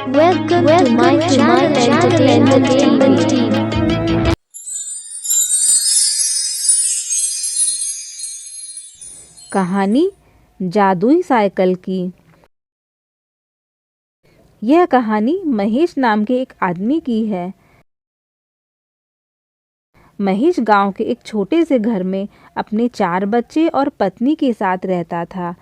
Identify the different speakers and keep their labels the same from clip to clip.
Speaker 1: Welcome to my channel Entertainment Team.
Speaker 2: कहानी जादुई cycle की। यह कहानी महेश नाम के एक आदमी की है। महेश गांव के एक छोटे से घर में अपने 4 बच्चे और पत्नी के साथ रहता था।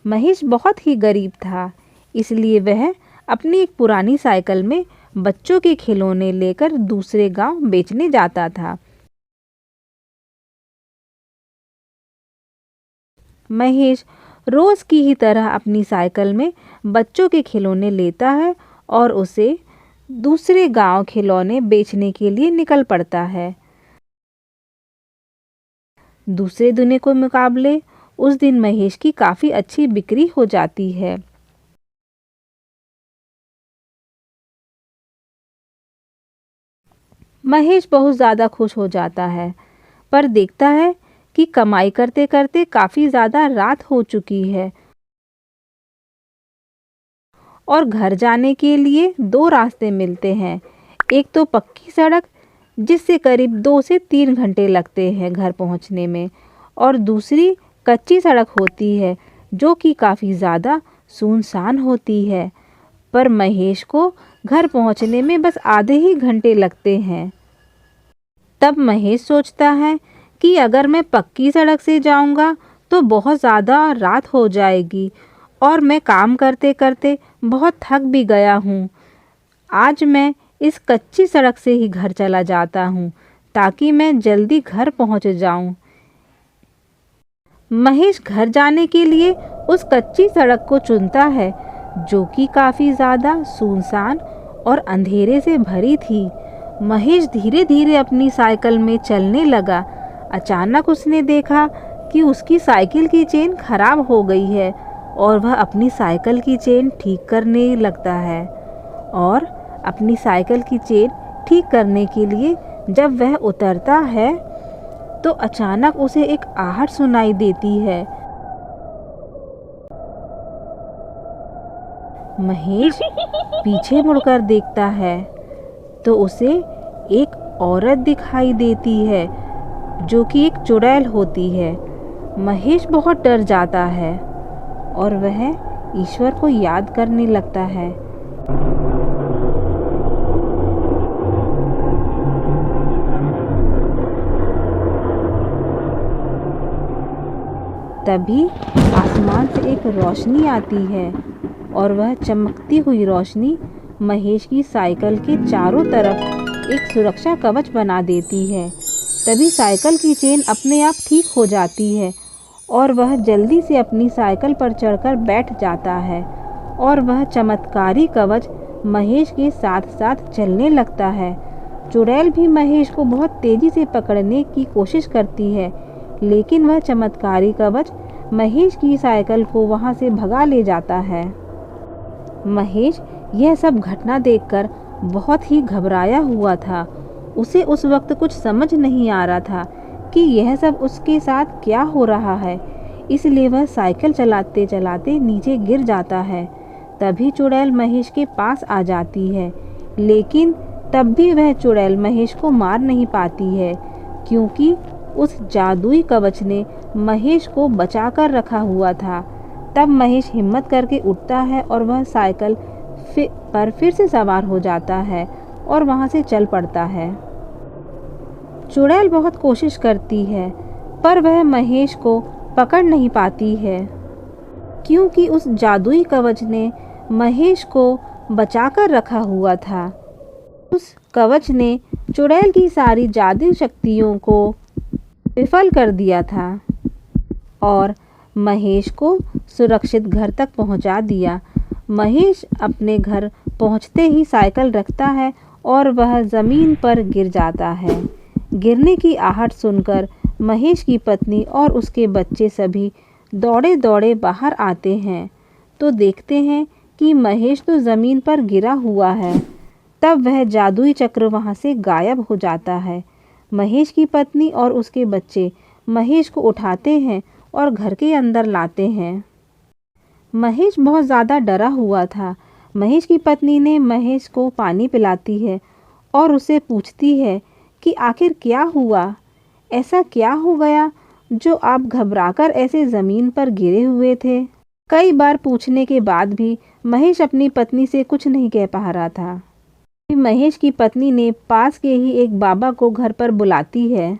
Speaker 2: महेश बहुत ही गरीब था, इसलिए वह अपनी एक पुरानी साइकिल में बच्चों के खिलौने लेकर दूसरे गांव बेचने जाता था। महेश रोज की ही तरह अपनी साइकिल में बच्चों के खिलौने लेता है और उसे दूसरे गांव खिलौने बेचने के लिए निकल पड़ता है। दूसरे दिन के मुकाबले उस दिन महेश की काफी अच्छी बिक्री हो जाती है। महेश बहुत ज्यादा खुश हो जाता है, पर देखता है कि कमाई करते करते काफी ज्यादा रात हो चुकी है और घर जाने के लिए 2 रास्ते मिलते हैं। एक तो पक्की सड़क, जिससे करीब 2 से 3 घंटे लगते हैं घर पहुंचने में, और दूसरी कच्ची सड़क होती है जो कि काफी ज्यादा सुनसान होती है। पर महेश को घर पहुंचने में बस आधे ही घंटे लगते हैं। तब महेश सोचता है कि अगर मैं पक्की सड़क से जाऊंगा तो बहुत ज़्यादा रात हो जाएगी और मैं काम करते करते बहुत थक भी गया हूँ। आज मैं इस कच्ची सड़क से ही घर चला जाता हूँ ताकि मैं जल्दी घर पहुँच जाऊँ। महेश घर जाने के लिए उस कच्ची सड़क को चुनता है जो कि काफ़ी ज़्यादा सुनसान और अंधेरे से भरी थी। महेश धीरे धीरे अपनी साइकिल में चलने लगा। अचानक उसने देखा कि उसकी साइकिल की चेन खराब हो गई है और वह अपनी साइकिल की चेन ठीक करने लगता है। और अपनी साइकिल की चेन ठीक करने के लिए जब वह उतरता है तो अचानक उसे एक आहट सुनाई देती है। महेश पीछे मुड़कर देखता है तो उसे एक औरत दिखाई देती है जो कि एक चुड़ैल होती है। महेश बहुत डर जाता है और वह ईश्वर को याद करने लगता है। तभी आसमान से एक रोशनी आती है और वह चमकती हुई रोशनी महेश की साइकिल के चारों तरफ एक सुरक्षा कवच बना देती है। तभी साइकिल की चेन अपने आप ठीक हो जाती है और वह जल्दी से अपनी साइकिल पर चढ़कर बैठ जाता है और वह चमत्कारी कवच महेश के साथ साथ चलने लगता है। चुड़ैल भी महेश को बहुत तेजी से पकड़ने की कोशिश करती है, लेकिन वह चमत्कारी कवच महेश की साइकिल को वहां से भगा ले जाता है। महेश यह सब घटना देखकर बहुत ही घबराया हुआ था। उसे उस वक्त कुछ समझ नहीं आ रहा था कि यह सब उसके साथ क्या हो रहा है, इसलिए वह साइकिल चलाते चलाते नीचे गिर जाता है। तभी चुड़ैल महेश के पास आ जाती है, लेकिन तब भी वह चुड़ैल महेश को मार नहीं पाती है क्योंकि उस जादुई कवच ने महेश को बचाकर रखा हुआ था। तब महेश हिम्मत करके उठता है और वह साइकिल पर फिर से सवार हो जाता है और वहां से चल पड़ता है। चुड़ैल बहुत कोशिश करती है पर वह महेश को पकड़ नहीं पाती है क्योंकि उस जादुई कवच ने महेश को बचाकर रखा हुआ था। उस कवच ने चुड़ैल की सारी जादुई शक्तियों को विफल कर दिया था और महेश को सुरक्षित घर तक पहुंचा दिया। महेश अपने घर पहुंचते ही साइकिल रखता है और वह ज़मीन पर गिर जाता है। गिरने की आहट सुनकर महेश की पत्नी और उसके बच्चे सभी दौड़े दौड़े बाहर आते हैं तो देखते हैं कि महेश तो ज़मीन पर गिरा हुआ है। तब वह जादुई चक्र वहां से गायब हो जाता है। महेश की पत्नी और उसके बच्चे महेश को उठाते हैं और घर के अंदर लाते हैं। महेश बहुत ज़्यादा डरा हुआ था महेश की पत्नी ने महेश को पानी पिलाती है और उससे पूछती है कि आखिर क्या हुआ, ऐसा क्या हो गया जो आप घबराकर ऐसे ज़मीन पर गिरे हुए थे। कई बार पूछने के बाद भी महेश अपनी पत्नी से कुछ नहीं कह पा रहा था। महेश की पत्नी ने पास के ही एक बाबा को घर पर बुलाती है।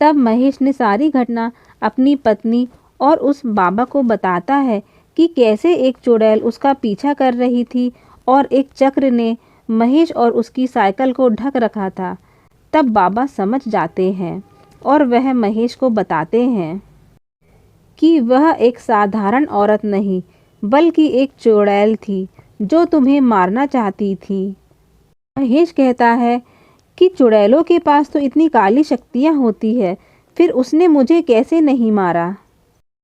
Speaker 2: तब महेश ने सारी घटना अपनी पत्नी और उस बाबा को बताता है कि कैसे एक चुड़ैल उसका पीछा कर रही थी और एक चक्र ने महेश और उसकी साइकिल को ढक रखा था। तब बाबा समझ जाते हैं और वह महेश को बताते हैं कि वह एक साधारण औरत नहीं बल्कि एक चुड़ैल थी जो तुम्हें मारना चाहती थी। महेश कहता है कि चुड़ैलों के पास तो इतनी काली शक्तियाँ होती है, फिर उसने मुझे कैसे नहीं मारा।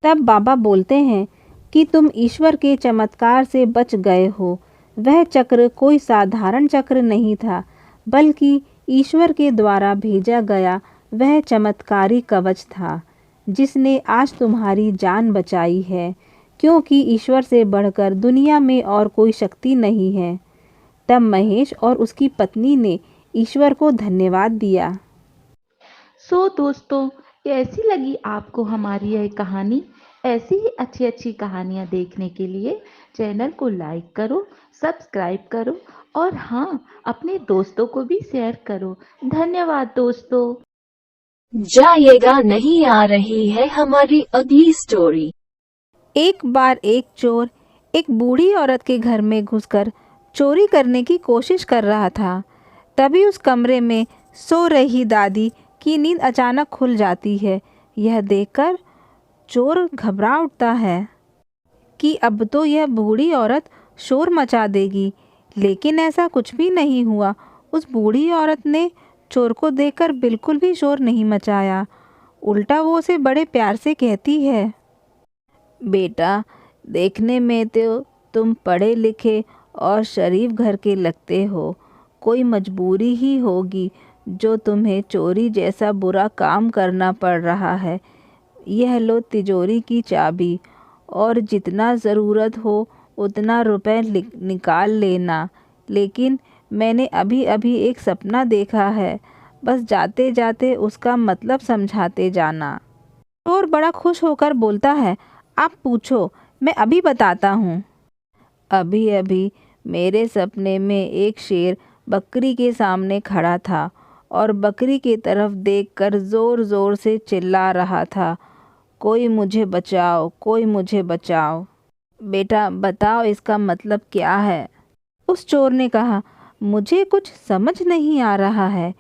Speaker 2: तब बाबा बोलते हैं कि तुम ईश्वर के चमत्कार से बच गए हो। वह चक्र कोई साधारण चक्र नहीं था बल्कि ईश्वर के द्वारा भेजा गया वह चमत्कारी कवच था जिसने आज तुम्हारी जान बचाई है, क्योंकि ईश्वर से बढ़कर दुनिया में और कोई शक्ति नहीं है। तब महेश और उसकी पत्नी ने ईश्वर को धन्यवाद दिया।
Speaker 3: दोस्तों, कैसी लगी आपको हमारी यह कहानी? ऐसी ही अच्छी अच्छी कहानियाँ देखने के लिए चैनल को लाइक करो, सब्सक्राइब करो और हाँ, अपने दोस्तों को भी शेयर करो। धन्यवाद दोस्तों।
Speaker 1: जाइएगा, नहीं आ रही है हमारी अगली स्टोरी।
Speaker 2: एक बार एक चोर एक बूढ़ी औरत के घर में घुसकर चोरी करने की कोशिश कर रहा था। तभी उस कमरे में सो रही दादी की नींद अचानक खुल जाती है। यह देखकर चोर घबरा उठता है कि अब तो यह बूढ़ी औरत शोर मचा देगी, लेकिन ऐसा कुछ भी नहीं हुआ। उस बूढ़ी औरत ने चोर को देखकर बिल्कुल भी शोर नहीं मचाया। उल्टा वो उसे बड़े प्यार से कहती है, बेटा, देखने में तो तुम पढ़े लिखे और शरीफ घर के लगते हो। कोई मजबूरी ही होगी जो तुम्हें चोरी जैसा बुरा काम करना पड़ रहा है। यह लो तिजोरी की चाबी और जितना ज़रूरत हो उतना रुपए निकाल लेना। लेकिन मैंने अभी अभी एक सपना देखा है, बस जाते जाते उसका मतलब समझाते जाना। चोर बड़ा खुश होकर बोलता है, आप पूछो, मैं अभी बताता हूँ। अभी अभी मेरे सपने में एक शेर बकरी के सामने खड़ा था और बकरी की तरफ देखकर ज़ोर ज़ोर से चिल्ला रहा था, कोई मुझे बचाओ, कोई मुझे बचाओ। बेटा बताओ इसका मतलब क्या है? उस चोर ने कहा, मुझे कुछ समझ नहीं आ रहा है।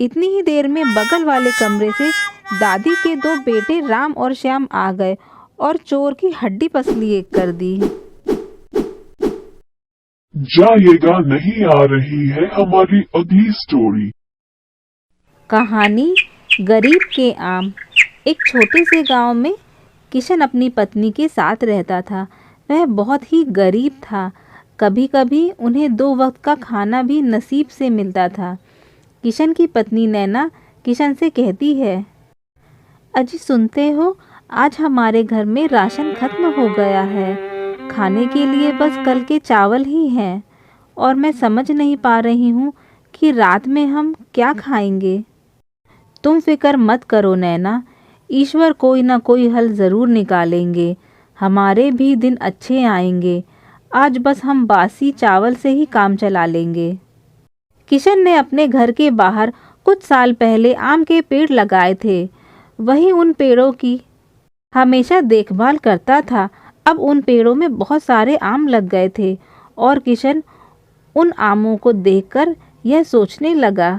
Speaker 2: इतनी ही देर में बगल वाले कमरे से दादी के दो बेटे राम और श्याम आ गए और चोर की हड्डी पसली एक कर दी।
Speaker 4: जाइएगा, नहीं आ रही है हमारी अगली स्टोरी।
Speaker 2: कहानी गरीब के आम। एक छोटे से गांव में किशन अपनी पत्नी के साथ रहता था। वह बहुत ही गरीब था। कभी कभी उन्हें 2 वक्त का खाना भी नसीब से मिलता था। किशन की पत्नी नैना किशन से कहती है, अजी सुनते हो, आज हमारे घर में राशन खत्म हो गया है। खाने के लिए बस कल के चावल ही हैं और मैं समझ नहीं पा रही हूँ कि रात में हम क्या खाएंगे। तुम फिक्र मत करो नैना, ईश्वर कोई ना कोई हल ज़रूर निकालेंगे। हमारे भी दिन अच्छे आएंगे। आज बस हम बासी चावल से ही काम चला लेंगे। किशन ने अपने घर के बाहर कुछ साल पहले आम के पेड़ लगाए थे। वही उन पेड़ों की हमेशा देखभाल करता था। अब उन पेड़ों में बहुत सारे आम लग गए थे और किशन उन आमों को देखकर यह सोचने लगा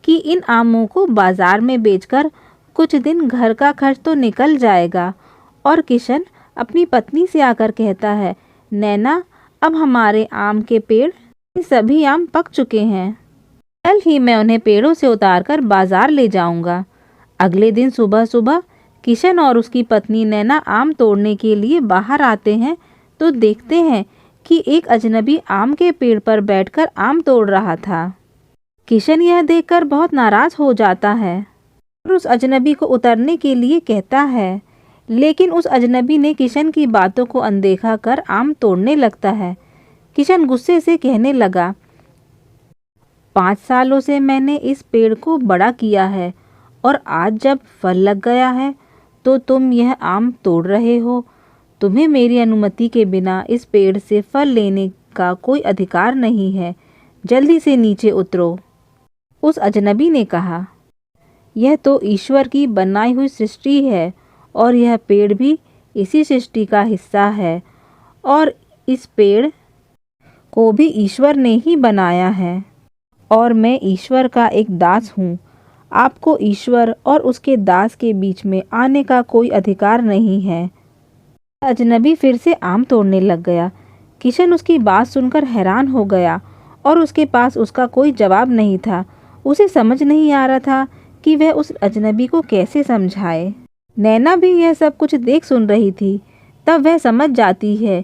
Speaker 2: कि इन आमों को बाजार में बेचकर कुछ दिन घर का खर्च तो निकल जाएगा। और किशन अपनी पत्नी से आकर कहता है, नैना, अब हमारे आम के पेड़ सभी आम पक चुके हैं। कल ही मैं उन्हें पेड़ों से उतारकर बाजार ले जाऊंगा। अगले दिन सुबह सुबह किशन और उसकी पत्नी नैना आम तोड़ने के लिए बाहर आते हैं तो देखते हैं कि एक अजनबी आम के पेड़ पर बैठकर आम तोड़ रहा था। किशन यह देखकर बहुत नाराज हो जाता है और उस अजनबी को उतरने के लिए कहता है, लेकिन उस अजनबी ने किशन की बातों को अनदेखा कर आम तोड़ने लगता है। किशन गुस्से से कहने लगा, 5 सालों से मैंने इस पेड़ को बड़ा किया है और आज जब फल लग गया है तो तुम यह आम तोड़ रहे हो। तुम्हें मेरी अनुमति के बिना इस पेड़ से फल लेने का कोई अधिकार नहीं है। जल्दी से नीचे उतरो। उस अजनबी ने कहा, यह तो ईश्वर की बनाई हुई सृष्टि है और यह पेड़ भी इसी सृष्टि का हिस्सा है और इस पेड़ को भी ईश्वर ने ही बनाया है और मैं ईश्वर का एक दास हूँ। आपको ईश्वर और उसके दास के बीच में आने का कोई अधिकार नहीं है। अजनबी फिर से आम तोड़ने लग गया। किशन उसकी बात सुनकर हैरान हो गया और उसके पास उसका कोई जवाब नहीं था। उसे समझ नहीं आ रहा था कि वह उस अजनबी को कैसे समझाए। नैना भी यह सब कुछ देख सुन रही थी। तब वह समझ जाती है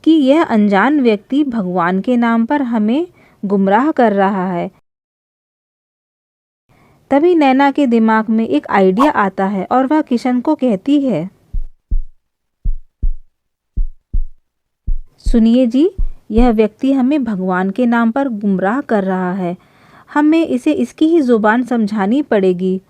Speaker 2: कि यह अनजान व्यक्ति भगवान के नाम पर हमें गुमराह कर रहा है। तभी नैना के दिमाग में एक आइडिया आता है और वह किशन को कहती है, सुनिए जी, यह व्यक्ति हमें भगवान के नाम पर गुमराह कर रहा है। हमें इसे इसकी ही जुबान समझानी पड़ेगी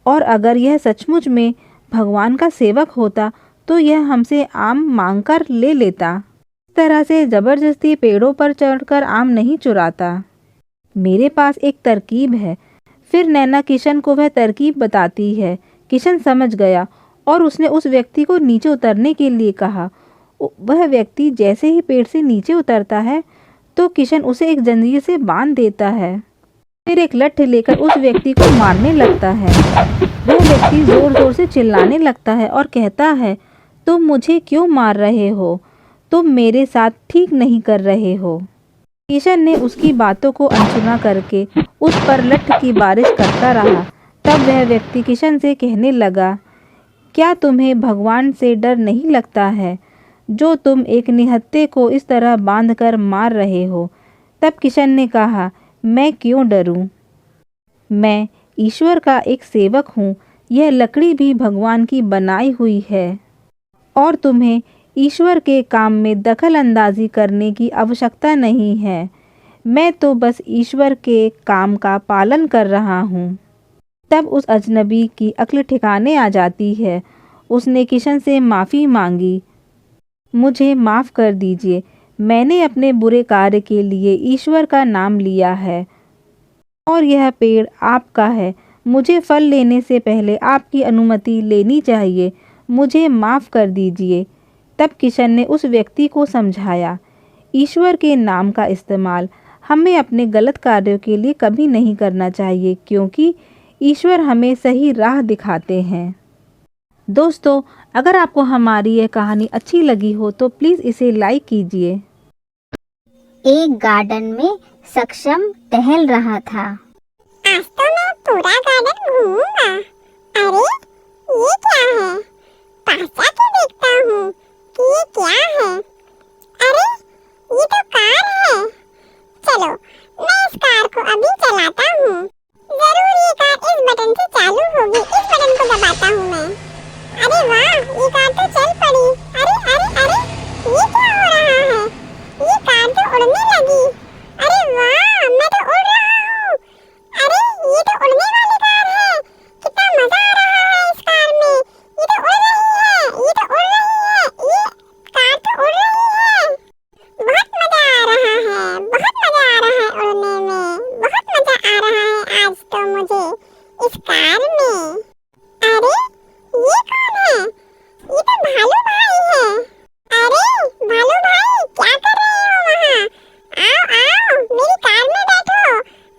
Speaker 2: और अगर यह सचमुच में भगवान का सेवक होता तो यह हमसे आम मांगकर ले लेता। इस तरह से जबरदस्ती पेड़ों पर चढ़कर आम नहीं चुराता। मेरे पास एक तरकीब है। फिर नैना किशन को वह तरकीब बताती है। किशन समझ गया और उसने उस व्यक्ति को नीचे उतरने के लिए कहा। वह व्यक्ति जैसे ही पेड़ से नीचे उतरता है तो किशन उसे एक जंजीर से बांध देता है। फिर एक लठ लेकर उस व्यक्ति को मारने लगता है। वह व्यक्ति जोर जोर से चिल्लाने लगता है और कहता है, तुम मुझे क्यों मार रहे हो? तुम मेरे साथ ठीक नहीं कर रहे हो। किशन ने उसकी बातों को अनसुना करके उस पर लठ की बारिश करता रहा। तब वह व्यक्ति किशन से कहने लगा, क्या तुम्हें भगवान से डर नहीं लगता है जो तुम एक निहत्थे को इस तरह बांधकर मार रहे हो? तब किशन ने कहा, मैं क्यों डरूं? मैं ईश्वर का एक सेवक हूँ। यह लकड़ी भी भगवान की बनाई हुई है और तुम्हें ईश्वर के काम में दखल अंदाजी करने की आवश्यकता नहीं है। मैं तो बस ईश्वर के काम का पालन कर रहा हूँ। तब उस अजनबी की अक्ल ठिकाने आ जाती है। उसने किशन से माफ़ी मांगी। मुझे माफ़ कर दीजिए, मैंने अपने बुरे कार्य के लिए ईश्वर का नाम लिया है और यह पेड़ आपका है। मुझे फल लेने से पहले आपकी अनुमति लेनी चाहिए। मुझे माफ़ कर दीजिए। तब किशन ने उस व्यक्ति को समझाया, ईश्वर के नाम का इस्तेमाल हमें अपने गलत कार्यों के लिए कभी नहीं करना चाहिए क्योंकि ईश्वर हमें सही राह दिखाते हैं। दोस्तों, अगर आपको हमारी यह कहानी अच्छी लगी हो तो प्लीज़ इसे लाइक कीजिए।
Speaker 5: एक गार्डन में सक्षम टहल रहा था।
Speaker 6: आज तो मैं पूरा गार्डन घूमूंगा। अरे ये क्या है? पास जाके देखता हूँ कि ये क्या है। अरे ये तो कार है। चलो मैं इस कार को अभी चलाता हूँ। जरूर ये कार इस बटन से चालू होगी। इस बटन को दबाता हूँ मैं। अरे वाह, ये कार तो चल पड़ी। अरे अरे अरे, ये क्या हो रहा है? ये कार तो उड़ने लगी। अरे वाह, मैं तो उड़ रहा हूँ। अरे ये तो उड़ने वाली कार है। कितना मजा आ रहा है इस कार में। ये तो उड़ रही है। ये तो उड़ रही है। ये कार तो उड़ रही है। बहुत मजा आ रहा है। बहुत मजा आ रहा है उड़ने में। बहुत मजा आ रहा है आज तो मुझे इस कार में। अरे ये कौन है? ये तो भालू भाई है। अरे भालू भाई, क्या कर रहे हो वहाँ? आओ आओ, मेरी कार में बैठो।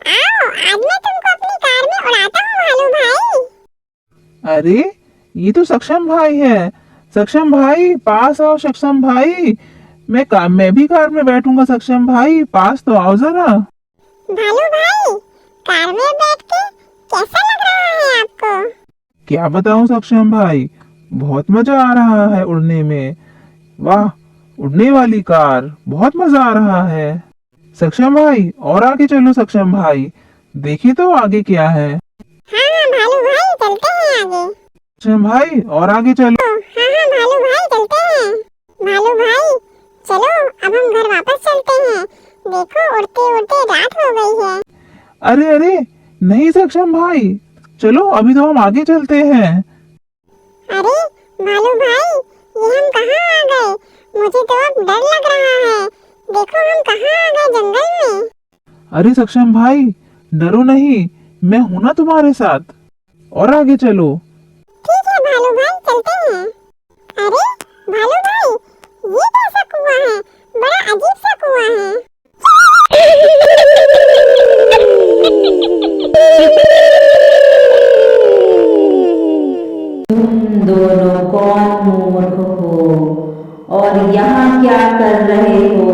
Speaker 6: आओ, आज मैं तुमको अपनी कार में उड़ाता हूँ भालू भाई।
Speaker 7: अरे ये तो सक्षम भाई है। सक्षम भाई पास आओ। सक्षम भाई, मैं भी कार में बैठूंगा। सक्षम भाई पास तो आओ जरा।
Speaker 6: भालू भाई, कार में बैठ के कैसा लग रहा है आपको?
Speaker 7: क्या बताऊं सक्षम भाई, बहुत मजा आ रहा है उड़ने में। वाह, उड़ने वाली कार, बहुत मजा आ रहा है। सक्षम भाई और आगे चलो। सक्षम भाई देखिए तो आगे क्या है।
Speaker 6: हाँ भालू भाई, चलते हैं आगे।
Speaker 7: सक्षम भाई और आगे चलो।
Speaker 6: हाँ हाँ भालू भाई चलते हैं। भालू भाई चलो अब हम घर वापस चलते हैं। देखो उड़ते उड़ते रात हो गई है।
Speaker 7: अरे अरे नहीं सक्षम भाई, चलो अभी तो हम आगे चलते हैं।
Speaker 6: अरे भालू भाई ये हम कहाँ आ गए? मुझे तो अब डर लग रहा है। देखो हम कहाँ आ गए जंगल में।
Speaker 7: अरे सक्षम भाई डरो नहीं, मैं हूं ना तुम्हारे साथ, और आगे चलो।
Speaker 6: ठीक है भालू भाई चलते हैं। अरे भालू भाई ये कैसा कुआं है? बड़ा अजीब सा कुआं है।
Speaker 3: तुम दोनों कौन मूर्ख हो और यहाँ क्या कर रहे हो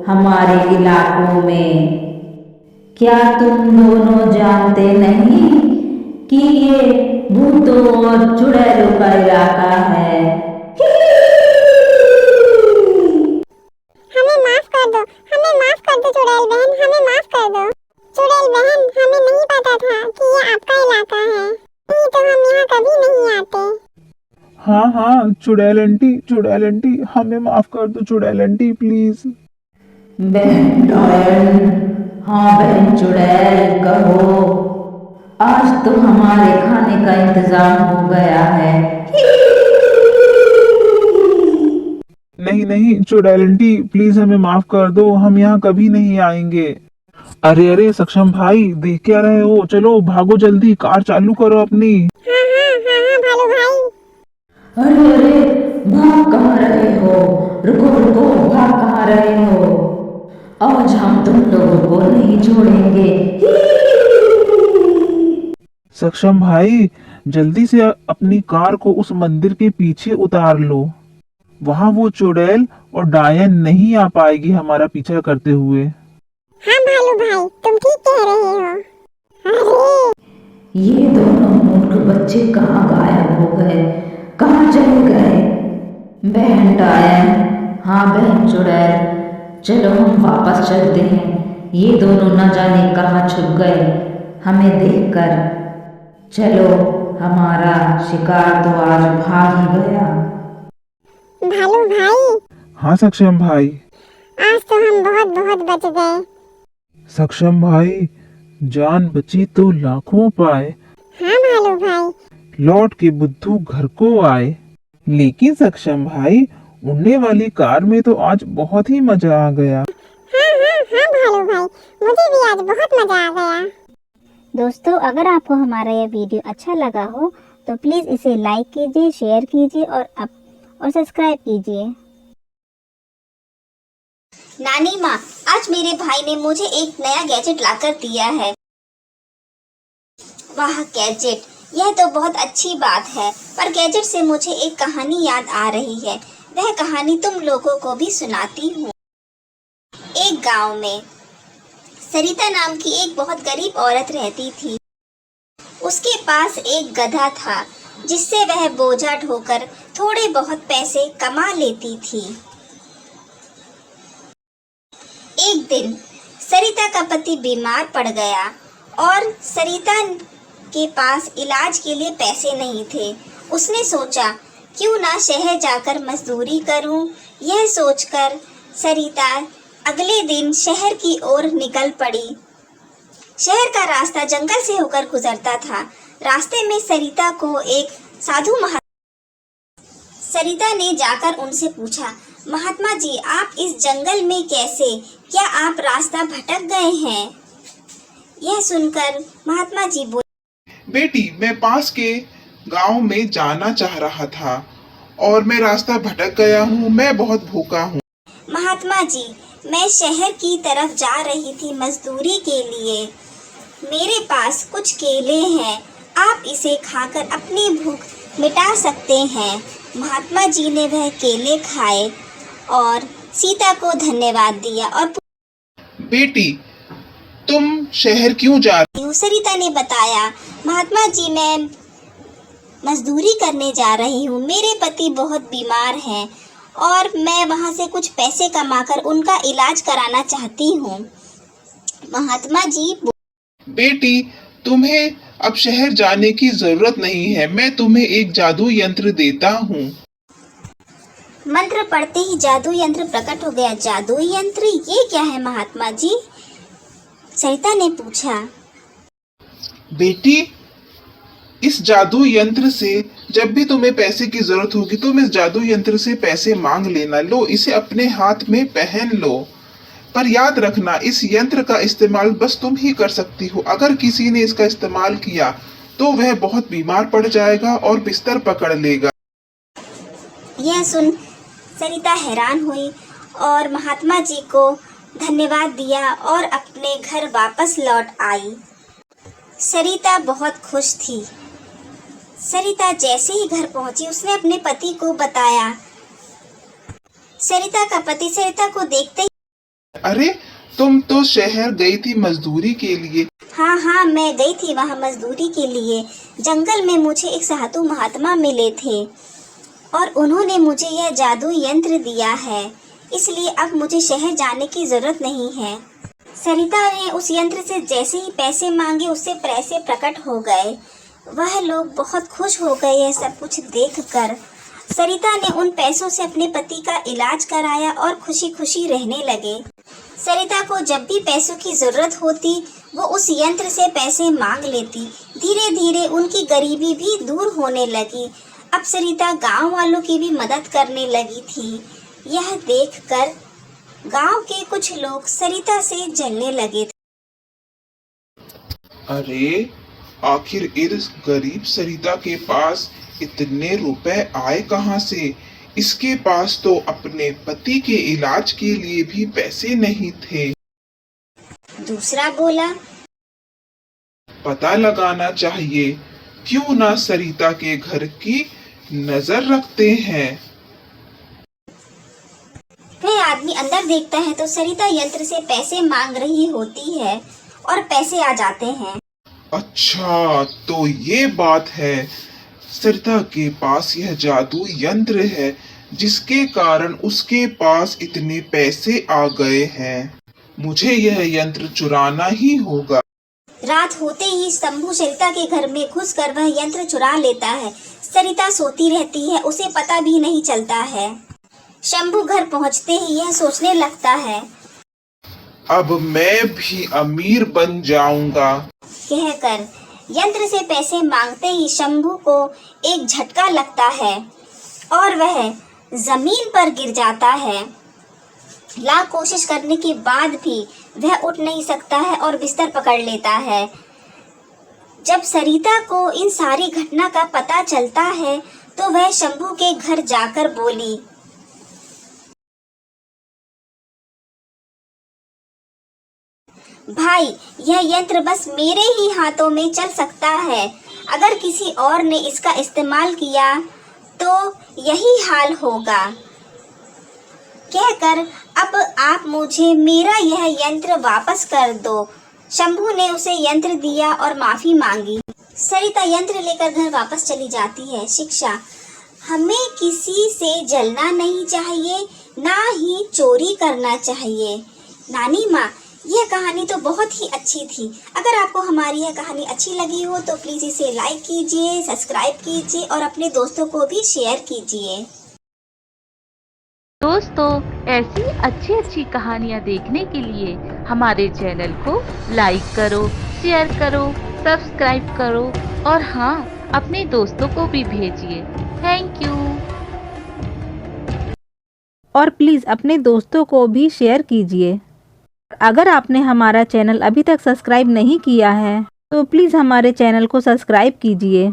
Speaker 3: हमारे इलाकों में? क्या तुम दोनों जानते नहीं कि ये भूतों और चुड़ैलों का इलाका है?
Speaker 6: हमें माफ कर दो, हमें माफ कर दो चुड़ैल बहन, हमें माफ कर दो। चुड़ैल बहन हमें नहीं पता था कि ये आपका इलाका है, नहीं तो हम यहाँ कभी नहीं आते।
Speaker 7: हाँ हाँ चुड़ैल आंटी हमें माफ कर दो चुड़ैल आंटी प्लीज।
Speaker 3: बहन डायन, हाँ बहन चुड़ैल कहो, आज तो हमारे खाने का इंतजाम हो गया है।
Speaker 7: नहीं चुड़ैल आंटी प्लीज हमें माफ कर दो, हम यहाँ कभी नहीं आएंगे। अरे अरे सक्षम भाई देख क्या रहे हो, चलो भागो जल्दी, कार चालू करो अपनी।
Speaker 6: हाँ भालू भाई।
Speaker 3: अरे अरे भाग कहाँ रहे हो? रुको भाग कहाँ रहे हो? आज हम तुम लोगों को नहीं छोड़ेंगे।
Speaker 7: सक्षम भाई जल्दी से अपनी कार को उस मंदिर के पीछे उतार लो, वहाँ वो चुड़ैल और डायन नहीं आ पाएगी हमारा पीछा करते हुए।
Speaker 6: हाँ भालू भाई तुम ठीक कह रहे हो। अरे
Speaker 3: ये दोनों मूर्ख बच्चे कहाँ गायब हो गए, कहाँ चले गए? बहन डायन, हाँ बहन चुड़ैल, चलो हम वापस चलते हैं। ये दोनों न जाने कहाँ छुप गए हमें देखकर। चलो हमारा शिकार तो आज भाग ही गया।
Speaker 6: भालू भाई
Speaker 7: हाँ सक्षम भाई।
Speaker 6: आज तो हम बहुत बच गए।
Speaker 7: सक्षम भाई जान बची तो लाखों पाए,
Speaker 6: हाँ भालू भाई।
Speaker 7: लौट के बुद्धू घर को आए। लेकिन सक्षम भाई उड़ने वाली कार में तो आज बहुत ही मजा आ गया।
Speaker 6: हाँ भालू भाई मुझे भी आज बहुत मजा आ गया।
Speaker 5: दोस्तों अगर आपको हमारा यह वीडियो अच्छा लगा हो तो प्लीज़ इसे लाइक कीजिए, शेयर कीजिए और सब्सक्राइब कीजिए।
Speaker 8: नानी माँ, आज मेरे भाई ने मुझे एक नया गैजेट लाकर दिया है। वाह गैजेट, यह तो बहुत अच्छी बात है, पर गैजेट से मुझे एक कहानी याद आ रही है। वह कहानी तुम लोगों को भी सुनाती हूँ। एक गांव में सरिता नाम की एक बहुत गरीब औरत रहती थी। उसके पास एक गधा था जिससे वह बोझा ढोकर थोड़े बहुत पैसे कमा लेती थी। एक दिन सरिता का पति बीमार पड़ गया और सरिता के पास इलाज के लिए पैसे नहीं थे। उसने सोचा क्यों ना शहर जाकर मजदूरी करूं। यह सोचकर सरिता अगले दिन शहर की ओर निकल पड़ी। शहर का रास्ता जंगल से होकर गुजरता था। रास्ते में सरिता को एक साधु सरिता ने जाकर उनसे पूछा, महात्मा जी आप इस जंगल में कैसे? क्या आप रास्ता भटक गए हैं? यह सुनकर महात्मा जी बोले,
Speaker 7: बेटी मैं पास के गांव में जाना चाह रहा था और मैं रास्ता भटक गया हूँ, मैं बहुत भूखा हूँ।
Speaker 8: महात्मा जी मैं शहर की तरफ जा रही थी मजदूरी के लिए। मेरे पास कुछ केले हैं, आप इसे खाकर अपनी भूख मिटा सकते हैं। महात्मा जी ने वह केले खाए और सीता को धन्यवाद दिया और
Speaker 7: बेटी तुम शहर क्यों जा रही
Speaker 8: हो? सरिता ने बताया, महात्मा जी मैं मजदूरी करने जा रही हूँ। मेरे पति बहुत बीमार हैं और मैं वहाँ से कुछ पैसे कमाकर उनका इलाज कराना चाहती हूँ। महात्मा जी
Speaker 7: बेटी तुम्हें अब शहर जाने की जरूरत नहीं है, मैं तुम्हें एक जादू यंत्र देता हूँ।
Speaker 8: मंत्र पढ़ते ही जादू यंत्र प्रकट हो गया। जादू यंत्र, ये क्या है महात्मा जी? सरिता ने पूछा।
Speaker 7: बेटी, इस जादू यंत्र से जब भी तुम्हें पैसे की जरूरत होगी तुम इस जादू यंत्र से पैसे मांग लेना। लो, इसे अपने हाथ में पहन लो, पर याद रखना इस यंत्र का इस्तेमाल बस तुम ही कर सकती हो। अगर किसी ने इसका इस्तेमाल किया तो वह बहुत बीमार पड़ जाएगा और बिस्तर पकड़ लेगा।
Speaker 8: यह सुन सरिता हैरान हुई और महात्मा जी को धन्यवाद दिया और अपने घर वापस लौट आई। सरिता बहुत खुश थी। सरिता जैसे ही घर पहुंची उसने अपने पति को बताया। सरिता का पति सरिता को देखते ही,
Speaker 7: अरे, तुम तो शहर गई थी मजदूरी के लिए।
Speaker 8: हाँ, मैं गई थी वहाँ मजदूरी के लिए। जंगल में मुझे एक साधु महात्मा मिले थे और उन्होंने मुझे यह जादू यंत्र दिया है, इसलिए अब मुझे शहर जाने की जरूरत नहीं है। सरिता ने उस यंत्र से जैसे ही पैसे मांगे उससे पैसे प्रकट हो गए। वह लोग बहुत खुश हो गए यह सब कुछ देखकर। सरिता ने उन पैसों से अपने पति का इलाज कराया और खुशी खुशी रहने लगे। सरिता को जब भी पैसों की जरूरत होती वो उस यंत्र से पैसे मांग लेती। धीरे धीरे उनकी गरीबी भी दूर होने लगी। अब सरिता गांव वालों की भी मदद करने लगी थी। यह देखकर गांव के कुछ लोग सरिता से जलने लगे थे।
Speaker 7: अरे, आखिर इस गरीब सरिता के पास इतने रुपए आए कहाँ से? इसके पास तो अपने पति के इलाज के लिए भी पैसे नहीं थे।
Speaker 8: दूसरा बोला,
Speaker 7: पता लगाना चाहिए, क्यों ना सरिता के घर की नजर रखते हैं।
Speaker 8: वह आदमी अंदर देखता है तो सरिता यंत्र से पैसे मांग रही होती है और पैसे आ जाते हैं।
Speaker 7: अच्छा, तो ये बात है। सरिता के पास यह जादू यंत्र है जिसके कारण उसके पास इतने पैसे आ गए हैं। मुझे यह यंत्र चुराना ही होगा।
Speaker 8: रात होते ही शंभू सरिता के घर में घुसकर वह यंत्र चुरा लेता है। सरिता सोती रहती है, उसे पता भी नहीं चलता है। शंभू घर पहुंचते ही यह सोचने लगता है,
Speaker 7: अब मैं भी अमीर बन जाऊंगा।
Speaker 8: कहकर यंत्र से पैसे मांगते ही शंभू को एक झटका लगता है और वह जमीन पर गिर जाता है। लाख कोशिश करने के बाद भी वह उठ नहीं सकता है और बिस्तर पकड़ लेता है। जब सरिता को इन सारी घटना का पता चलता है तो वह शंभू के घर जाकर बोली, भाई, यह यंत्र बस मेरे ही हाथों में चल सकता है। अगर किसी और ने इसका इस्तेमाल किया तो यही हाल होगा। कहकर अब आप मुझे मेरा यह यंत्र वापस कर दो। शंभू ने उसे यंत्र दिया और माफी मांगी। सरिता यंत्र लेकर घर वापस चली जाती है। शिक्षा, हमें किसी से जलना नहीं चाहिए, ना ही चोरी करना चाहिए। नानी माँ, यह कहानी तो बहुत ही अच्छी थी। अगर आपको हमारी यह कहानी अच्छी लगी हो तो प्लीज़ इसे लाइक कीजिए, सब्सक्राइब कीजिए और अपने दोस्तों को भी शेयर कीजिए।
Speaker 3: दोस्तों, ऐसी अच्छी अच्छी कहानियाँ देखने के लिए हमारे चैनल को लाइक करो, शेयर करो, सब्सक्राइब करो और हाँ, अपने दोस्तों को भी भेजिए। Thank you.
Speaker 2: और प्लीज़ अपने दोस्तों को भी शेयर कीजिए। अगर आपने हमारा चैनल अभी तक सब्सक्राइब नहीं किया है तो प्लीज़ हमारे चैनल को सब्सक्राइब कीजिए।